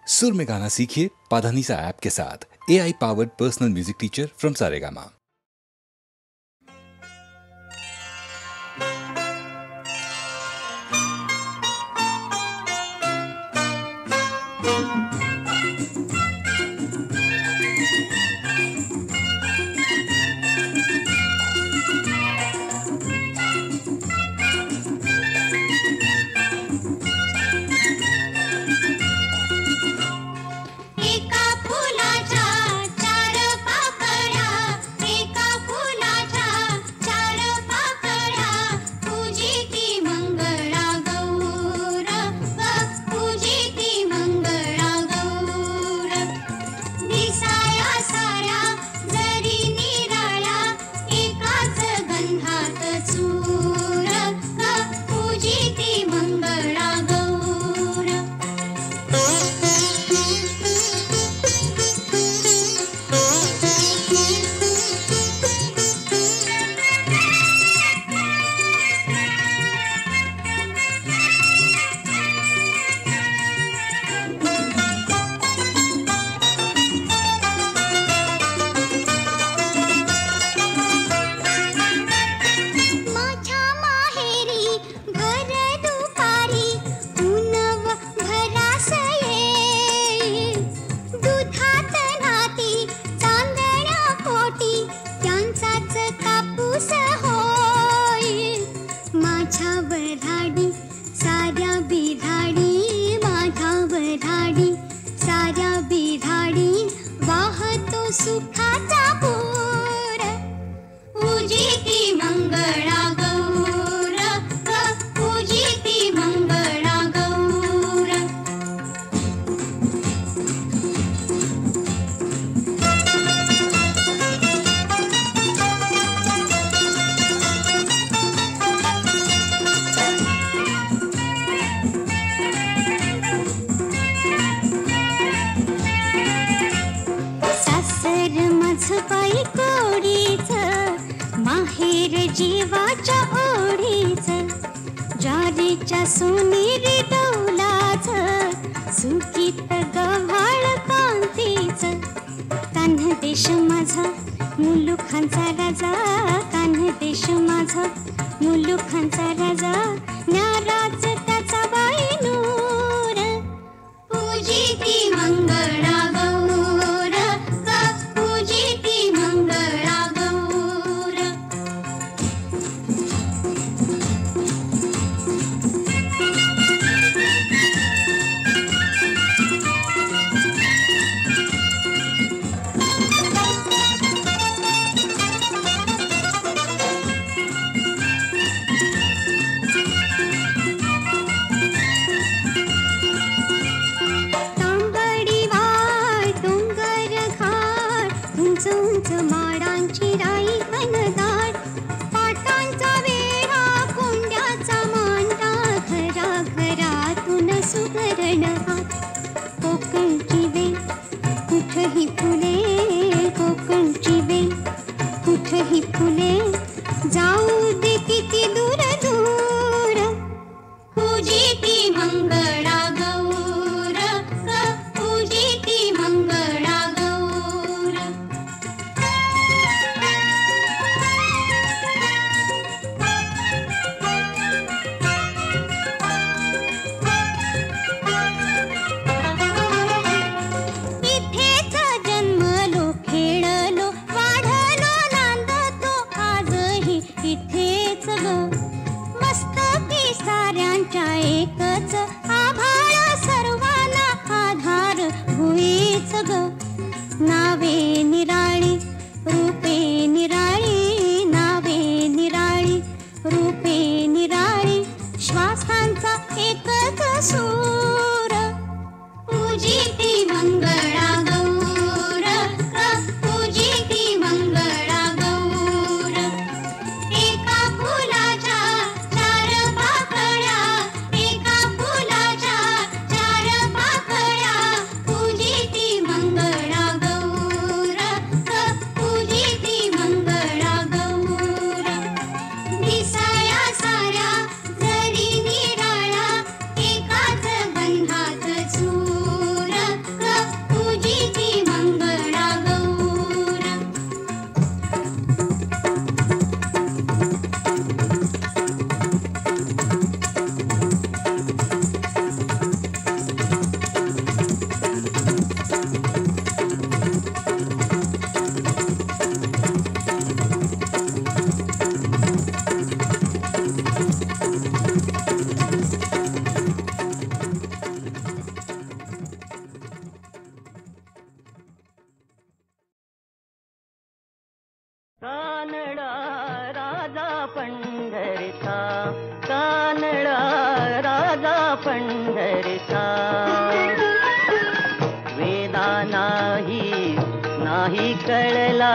सुर में गाना सीखिए पाधानीसा ऐप के साथ। AI powered personal music teacher from Saregama. जीवाच्या ओढीच ज्वारीच्या सोनेरी डौलाच सुकीत गव्हाळ कांतीच कान्ह देश माझा मुलुखांचा राजा कान्ह देश माझा मुलुखांचा राजा न्याराच त्याचा बाई नूर पूजिती मंगळा गौर पूजिती मंगळा गौर माडांची राई घनदाट पाटांचा वेढा कोंड्याचा मांडा घरा घरातून सुगरण हात कोकणची वेल कुठही फुले कोकणची वेल कुठही फुले जाऊ दे किती दूर दूर पूजिती मंगळा गौर पूजिती मंगळा गौर इथेच जन्मलो खेळलो वाढलो नांदतो आजही इथेच ग मस्तकी साऱ्यांच्या एकच आभाळ सर्वांना आधार होईच ग नावे निराळी रूपे निराळी नावे निराळी रूपे निराळी श्वासांचा एकच सूर पूजिती मंगळा गौर पूजिती मंगळा गौर एका फुलाच्या चार पाकळ्या एका फुलाच्या चार पाकळ्या पूजिती मंगळा गौर पूजिती मंगळा गौर दिसाया साऱ्या जरी निराळा एकाच गंधात चूर नाही नाही कळला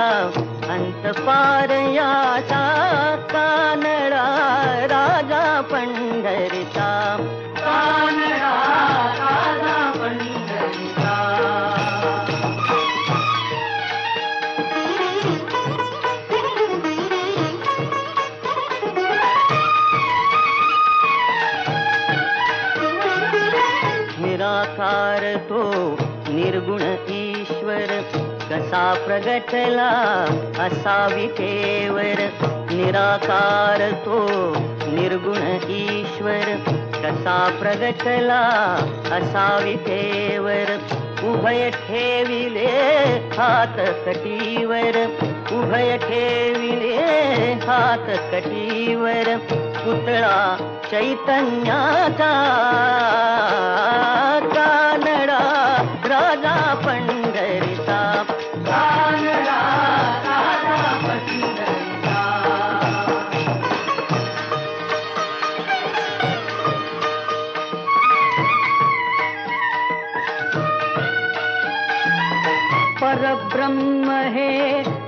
अंत पार याचा कानडा राजा पंढरीचा कानडा राजा पंढरीचा निराकार तो निर्गुण ईश्वर कसा प्रगटला असा विठेवर निराकार तो निर्गुण ईश्वर कसा प्रगटला असा विठेवर उभय ठेविले हात कटीवर उभय ठेविले हात कटीवर पुतळा चैतन्याचा कानडा राजा पंढरीचा कानडा राजा पंढरीचा परब्रह्म हे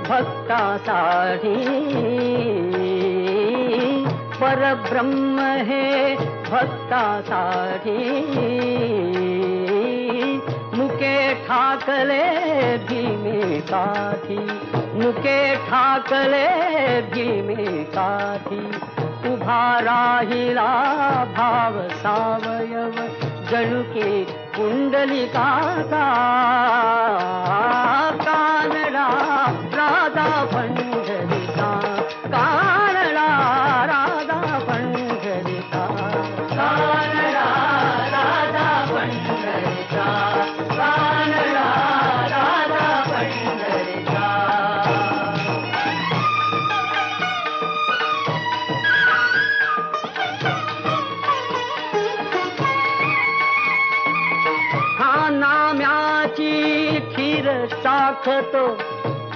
भक्तासाठी परब्रह्म हे भक्तासाठी मुके ठाकले भीमे काठी मुके ठाकले भीमे काठी उभा राहिला भाव सावयव जणुके कुंडलिकाचा कानडा राजा पंढरीचा कानडा राजा पंढरीचा कानडा राजा पंढरीचा कानडा राजा पंढरीचा हा नाम्याची खीर चाखतो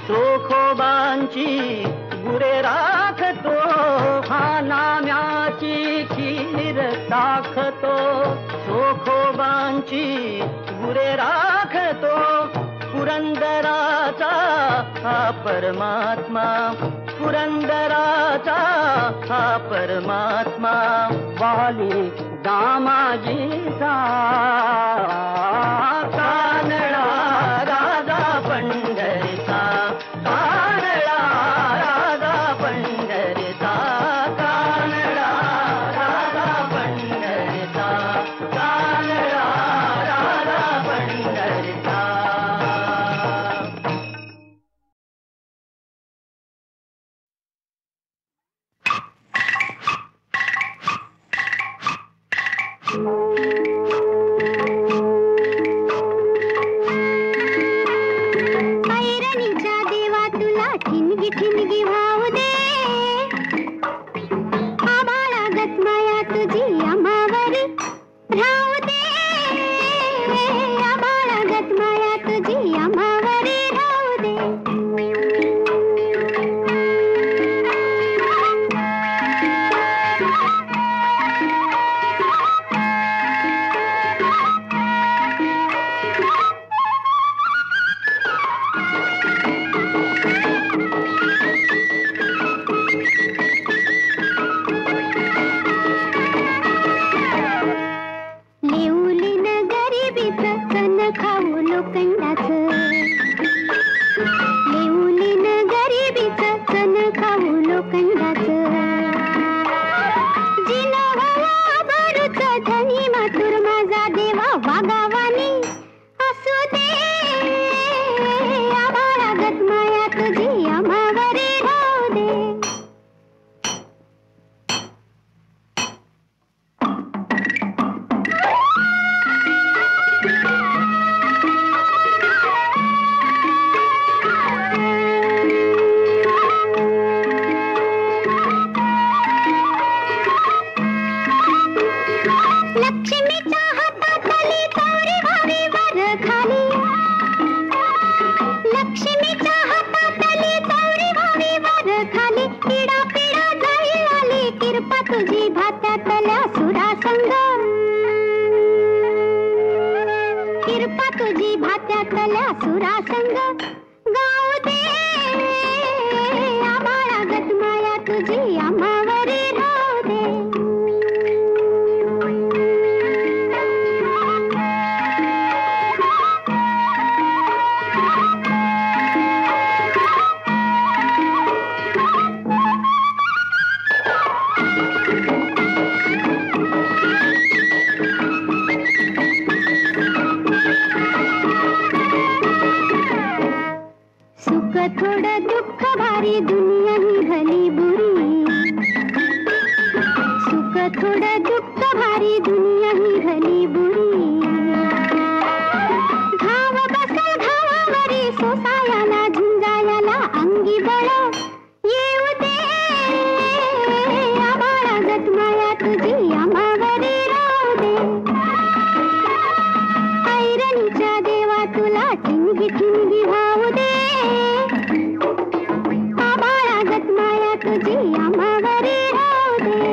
चोखोबांची गुरे राखतो हा नाम्याची खीर चाखतो चोखोबांची गुरे राखतो पुरंदराचा हा परमात्मा पुरंदराचा हा परमात्मा वाली दामाजीचा कानडा राजा पंढरीचा कानडा राजा पंढरीचा कानडा राजा पंढरीचा कानडा राजा पंढरीचा माया तुझी भात्यातल्या सुरासंग गाऊ दे आबाळागत माया तुझी आम्हावरी राहू दे. थोडं दुःख भारी दुनिया ही भली बुरी, सुख थोडं दुःख भारी दुनिया ही भली बुरी. घाव बसल घावावरी सोसायाला झुंजायाला अंगी बळ येऊ दे आबाळागत माया तुझी आम्हावरी राहू दे. ऐरणीच्या देवा तुला ठिणगी ठिणगी भाऊ दे माया तुझी आम्हावरी राहू दे.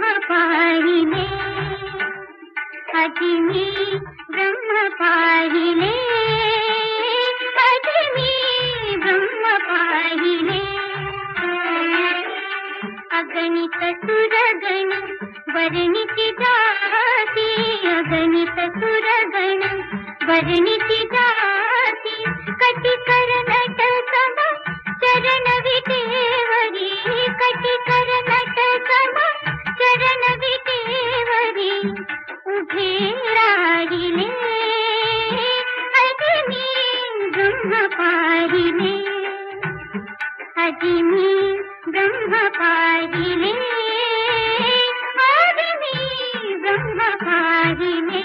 ब्रह्म पाहिले आधी मी ब्रह्म पाहिले आधी मी ब्रह्म पाहिले अगणित सुरगण वर्णिती जाती अगणित सुरगण वर्णिती जाती कटी करनट सम चरण विटेवरी कटी करनट सम चरण विटेवरी उभे राहिले आधी मी ब्रह्म पाहिले आधी मी ब्रह्म पाहिले आधी मी ब्रह्म पाहिले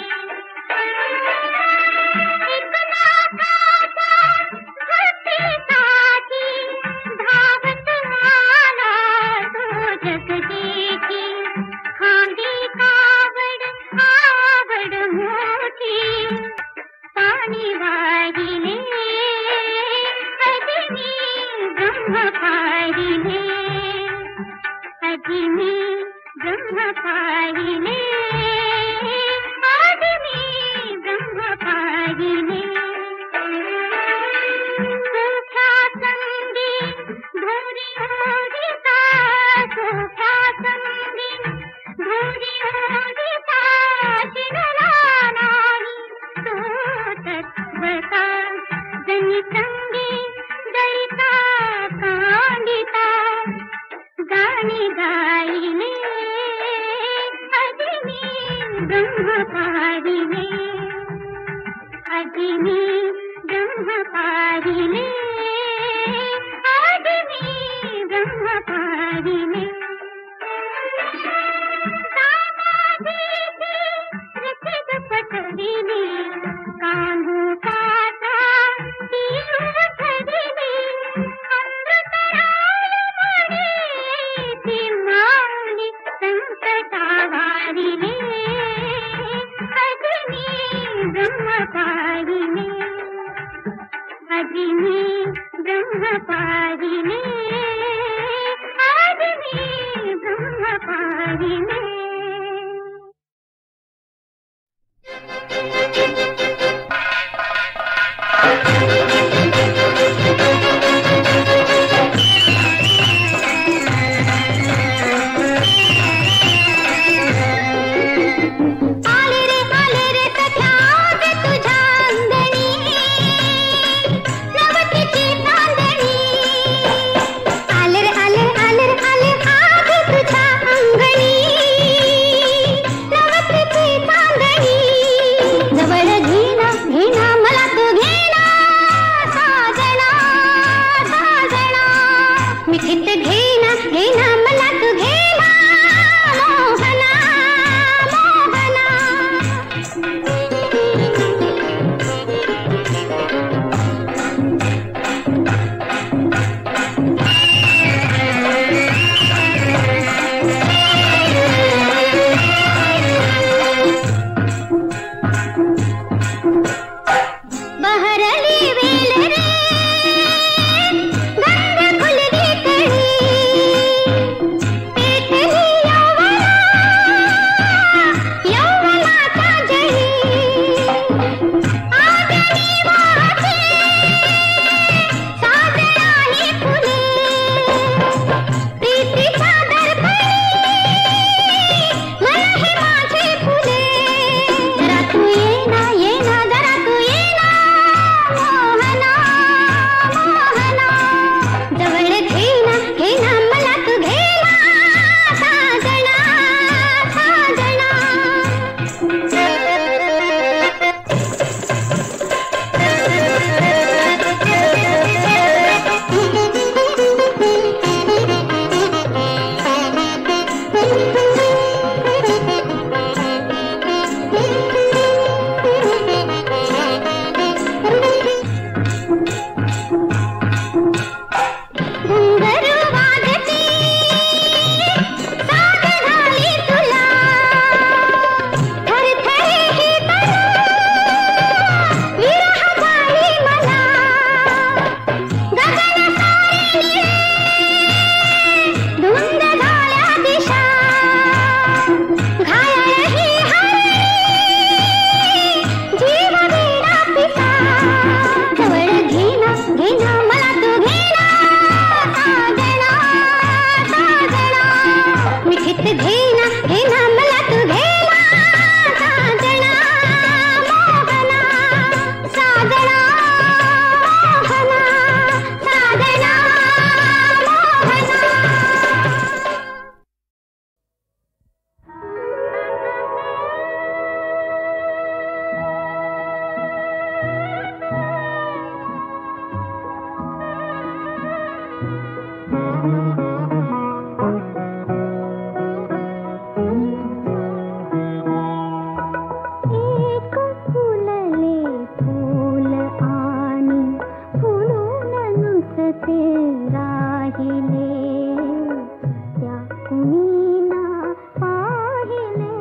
कुणी ना पाहिले,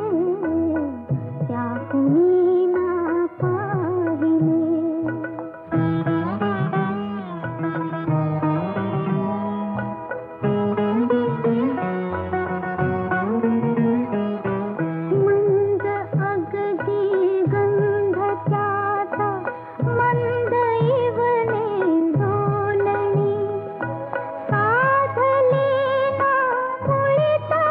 त्या कुणी ना पाहिले. मंद अगदी गंध त्याचा, मंद इवने डोलणी, साधली ना मुळीता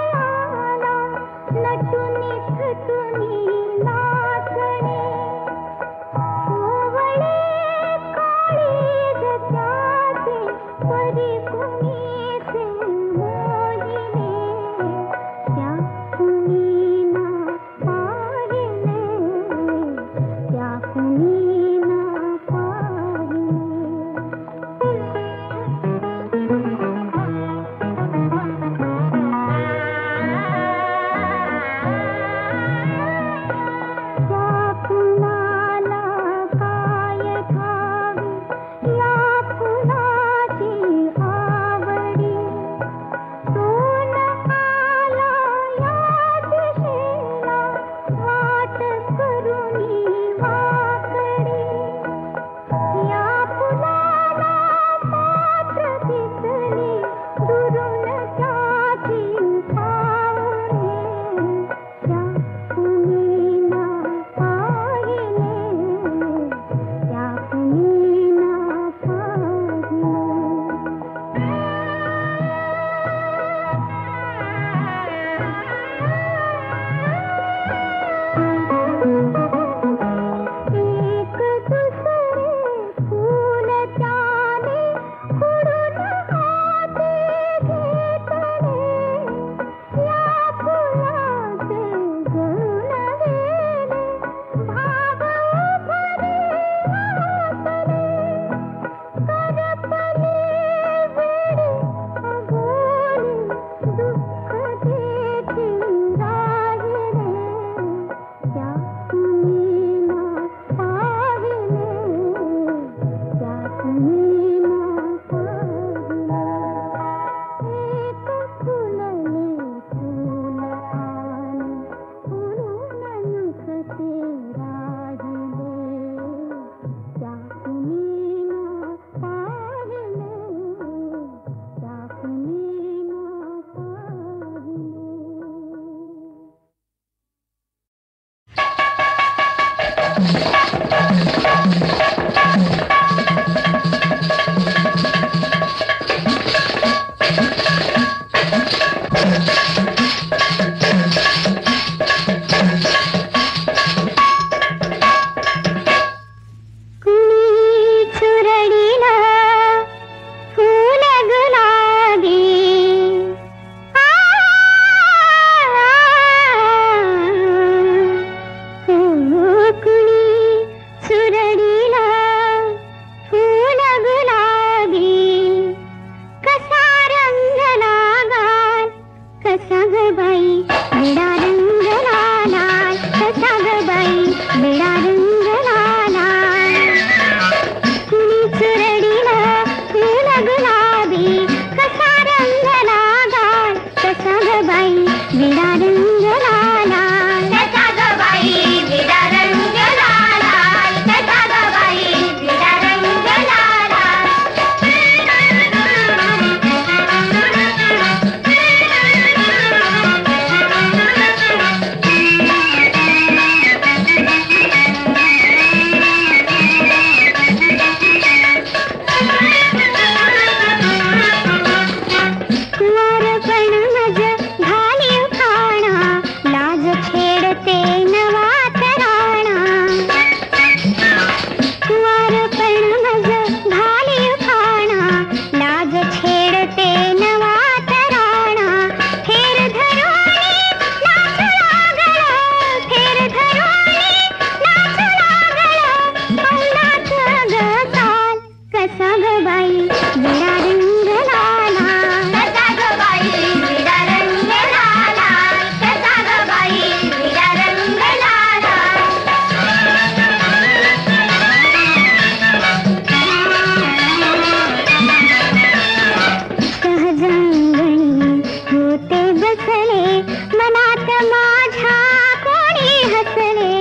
मनात माझ्या कोणी हसले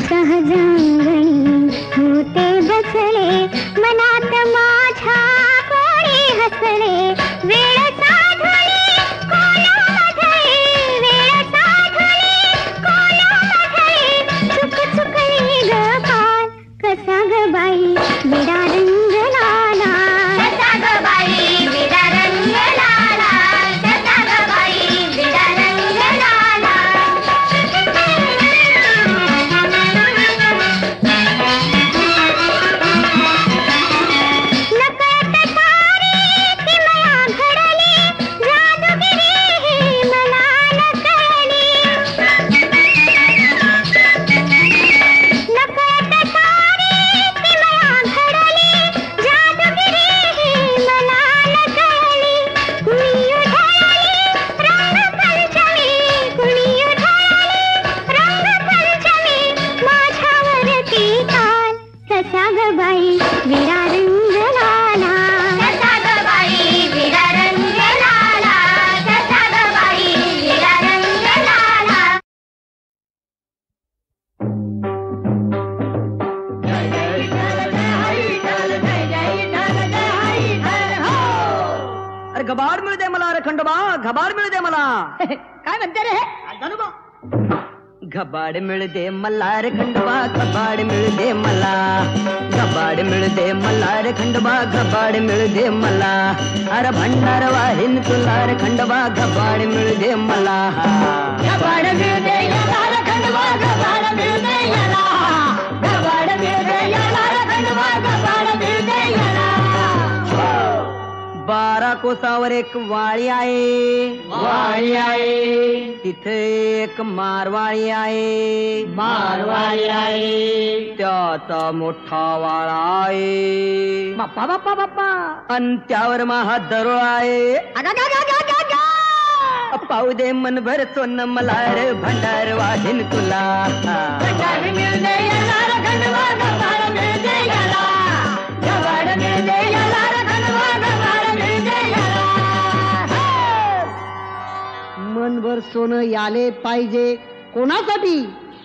सहजांगणी होते बसले मनात माझ्या कोणी हसले वेळ साधली कोणामध्ये वेळ साधली कोणामध्ये चुक चुकली ग काल कसा ग बाई विडा रंगला कसा ग बाई विडा रंगला कसा ग बाई विडा रंगला नकळत सारी किमया घडली जादूगिरी ही मला न कळली नकळत सारी किमया घडली जादूगिरी ही मला न कळली कुणी उधळली रंगपंचमी कुणी उधळली रंगपंचमी माझ्यावरती काल कसा ग बाई विडा रंगला कसा ग बाई विडा रंगला कसा ग बाई विडा रंगला अरे घबाड मिळू दे मला, अरे खंडोबा घबाड मिळू दे मला. काय म्हणते रे घबाड मिळू दे मला रे खंडोबा घबाड मिळू दे मला घबाड मिळू दे मला रे खंडोबा घबाड मिळू दे मला अरे भंडार वाहिन तुला रे खंडोबा घबाड मिळू दे मला घबाड मिळू दे याला रे खंडोबा घबाड मिळू दे याला घबाड मिळू दे याला रे खंडोबा घबाड मिळू दे याला 12 कोसावर एक वाळी आहे तिथे एक मारवाळी आहे त्याचा मोठा वाळा आहे बाप्पा बाप्पा बाप्पा आणि त्यावर महा दरोळ आहे पाहू दे मनभर सोन मला रे भंडार वाहिन तुला भंडार मिळू दे याला रे खंडोबा घबाड मिळू दे याला घबाड मिळू दे याला रे खंडोबा घबाड मिळू दे याला मनभर सोनं याले पाहिजे कोणासाठी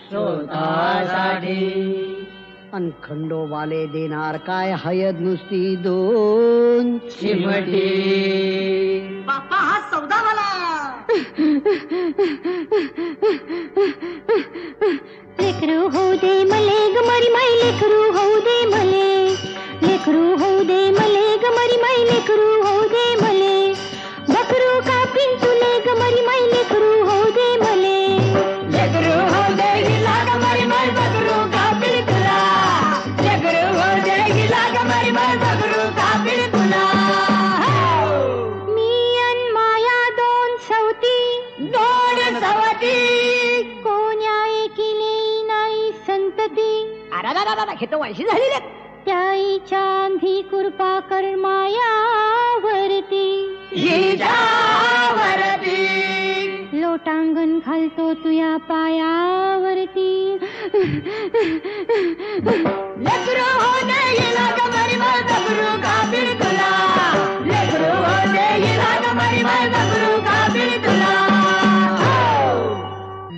स्वतःसाठी अन खंडोबाले देणार काय हयद नुसती 2 चिमटी बाप्पा हा सौदा मला लेकरू होऊ दे मले गमरी माई लेकरू होऊ दे मले लेकरू होऊ दे मले गमरी माई लेकरू होऊ दे मले बकरू कापीन तुले गमरी माई लेकरू होऊ दे मले लेकरू होऊ दे गिला गमरी माई बकरू कापीन तुला लेकरू होऊ दे गिला गमरी माई बकरू कापीन तुला मी अन माया 2 सवती कोण्या एकीले नाही संतती हे तर वैशी झालेले त्याईच्या अंधी कृपा कर मायावरती लोटांगण घालतो तुया पायावरती लेकरू हो दे गिला गमरी माई बकरू कापीन तुला लेकरू हो दे गिला गमरी माई बकरू कापीन तुला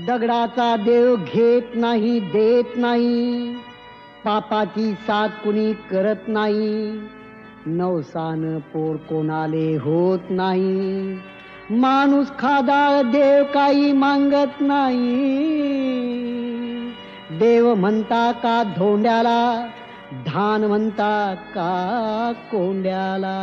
दगडाचा देव घेत नाही देत नाही पापाची साथ कुणी करत नाही नवसान पोर कोणाले होत नाही माणूस खादाळ देव काही मागत नाही देव म्हणता का धोंड्याला धान म्हणता का कोंड्याला